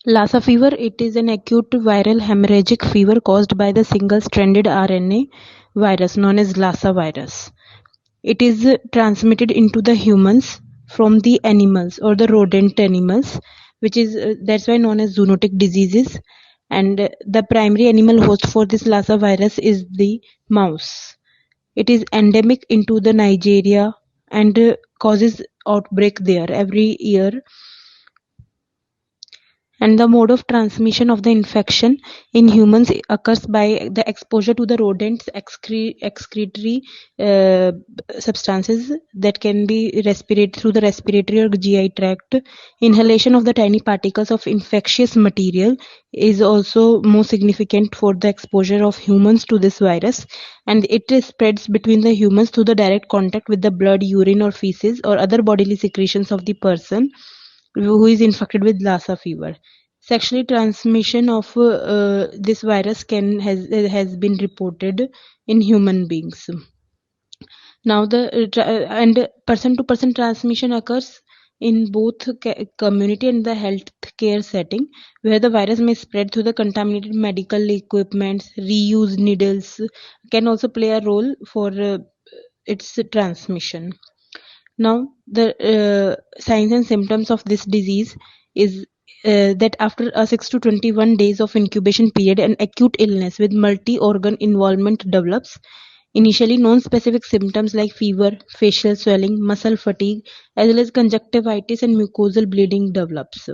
Lassa fever, it is an acute viral hemorrhagic fever caused by the single-stranded RNA virus known as Lassa virus. It is transmitted into the humans from the animals or the rodent animals, which is that's why known as zoonotic diseases. And the primary animal host for this Lassa virus is the mouse. It is endemic into the Nigeria and causes outbreak there every year. And the mode of transmission of the infection in humans occurs by the exposure to the rodent's excretory substances that can be respirated through the respiratory or GI tract. Inhalation of the tiny particles of infectious material is also more significant for the exposure of humans to this virus, and it spreads between the humans through the direct contact with the blood, urine, or feces or other bodily secretions of the person who is infected with Lassa fever. Sexually transmission of this virus has been reported in human beings. Now and person-to-person transmission occurs in both community and the healthcare setting, where the virus may spread through the contaminated medical equipment. Reused needles can also play a role for its transmission. Now, the signs and symptoms of this disease is that after a 6 to 21 days of incubation period, an acute illness with multi-organ involvement develops. Initially, non-specific symptoms like fever, facial swelling, muscle fatigue, as well as conjunctivitis and mucosal bleeding develops.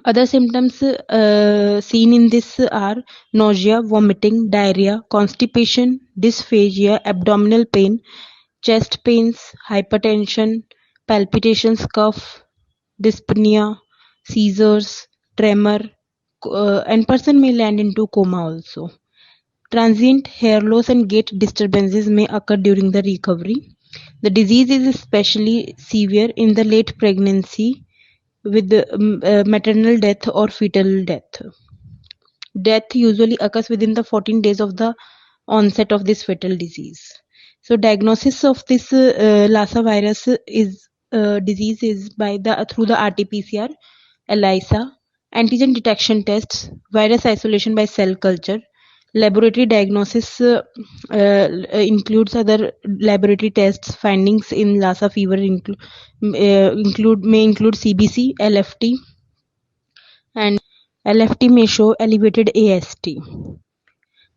Other symptoms seen in this are nausea, vomiting, diarrhea, constipation, dysphagia, abdominal pain, chest pains, hypertension, palpitations, cough, dyspnea, seizures, tremor, and person may land into coma also. Transient hair loss and gait disturbances may occur during the recovery. The disease is especially severe in the late pregnancy with maternal death or fetal death. Death usually occurs within the 14 days of the onset of this fatal disease. So diagnosis of this Lassa virus is disease is through the RT-PCR, ELISA, antigen detection tests, virus isolation by cell culture. Laboratory diagnosis includes other laboratory tests. Findings in Lassa fever may include CBC, LFT, and LFT may show elevated AST.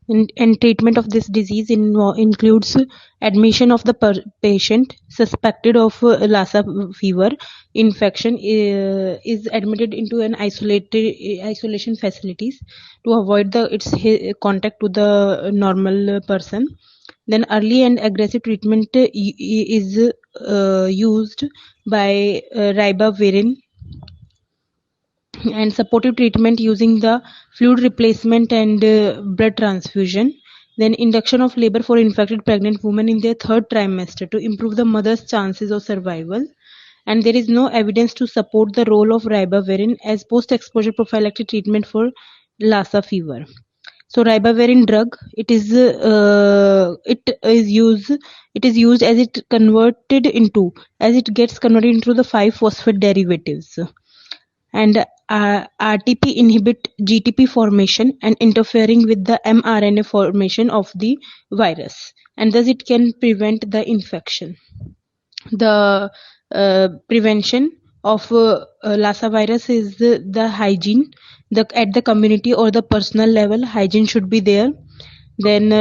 And treatment of this disease includes admission of the patient suspected of Lassa fever infection is admitted into an isolation facilities to avoid its contact to the normal person. Then early and aggressive treatment is used by ribavirin, and supportive treatment using the fluid replacement and blood transfusion. Then induction of labor for infected pregnant women in their third trimester to improve the mother's chances of survival. And there is no evidence to support the role of ribavirin as post-exposure prophylactic treatment for Lassa fever. So ribavirin drug, it is used as it gets converted into the 5-phosphate derivatives. And RTP inhibit GTP formation and interfering with the mRNA formation of the virus, and thus it can prevent the infection. The prevention of Lassa virus is the hygiene. At the community or the personal level, hygiene should be there. Then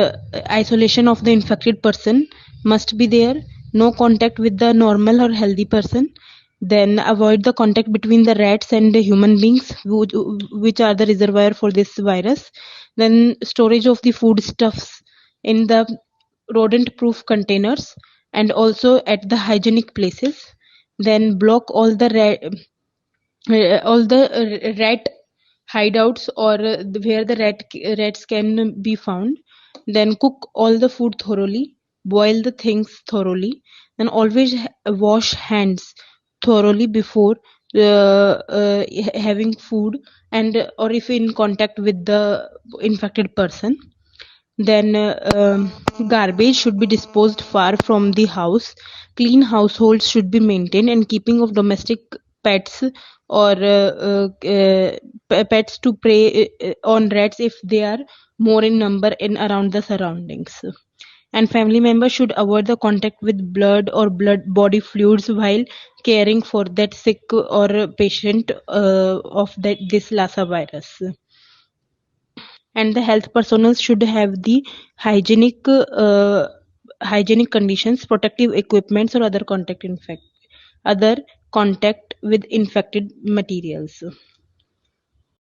isolation of the infected person must be there. No contact with the normal or healthy person. Then avoid the contact between the rats and the human beings, which are the reservoir for this virus. Then storage of the foodstuffs in the rodent-proof containers and also at the hygienic places. Then block all the rat hideouts or where the rats can be found. Then cook all the food thoroughly, boil the things thoroughly, and always wash hands thoroughly before having food and or if in contact with the infected person. Then garbage should be disposed far from the house. Clean households should be maintained, and keeping of domestic pets or pets to prey on rats if they are more in number in around the surroundings. And family members should avoid the contact with blood or blood body fluids while caring for that sick or patient of this Lassa virus. And the health personnel should have the hygienic conditions, protective equipments, or other contact with infected materials.